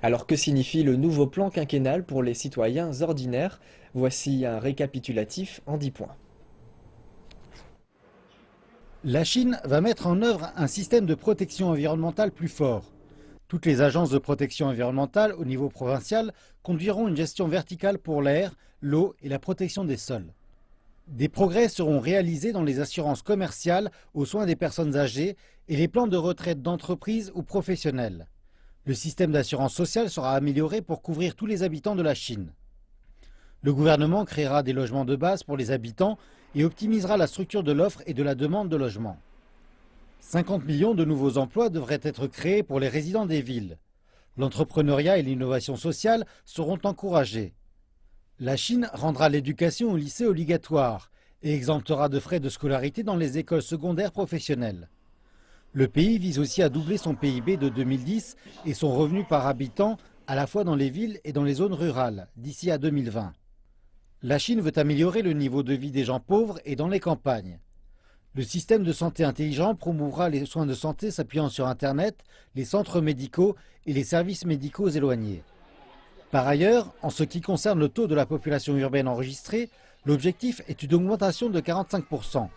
Alors que signifie le nouveau plan quinquennal pour les citoyens ordinaires? Voici un récapitulatif en 10 points. La Chine va mettre en œuvre un système de protection environnementale plus fort. Toutes les agences de protection environnementale au niveau provincial conduiront une gestion verticale pour l'air, l'eau et la protection des sols. Des progrès seront réalisés dans les assurances commerciales aux soins des personnes âgées et les plans de retraite d'entreprises ou professionnels. Le système d'assurance sociale sera amélioré pour couvrir tous les habitants de la Chine. Le gouvernement créera des logements de base pour les habitants et optimisera la structure de l'offre et de la demande de logement. 50 millions de nouveaux emplois devraient être créés pour les résidents des villes. L'entrepreneuriat et l'innovation sociale seront encouragés. La Chine rendra l'éducation au lycée obligatoire et exemptera de frais de scolarité dans les écoles secondaires professionnelles. Le pays vise aussi à doubler son PIB de 2010 et son revenu par habitant à la fois dans les villes et dans les zones rurales d'ici à 2020. La Chine veut améliorer le niveau de vie des gens pauvres et dans les campagnes. Le système de santé intelligent promouvra les soins de santé s'appuyant sur Internet, les centres médicaux et les services médicaux éloignés. Par ailleurs, en ce qui concerne le taux de la population urbaine enregistrée, l'objectif est une augmentation de 45%.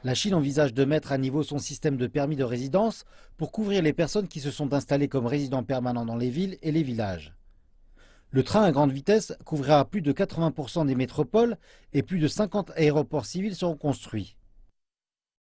La Chine envisage de mettre à niveau son système de permis de résidence pour couvrir les personnes qui se sont installées comme résidents permanents dans les villes et les villages. Le train à grande vitesse couvrira plus de 80% des métropoles et plus de 50 aéroports civils seront construits.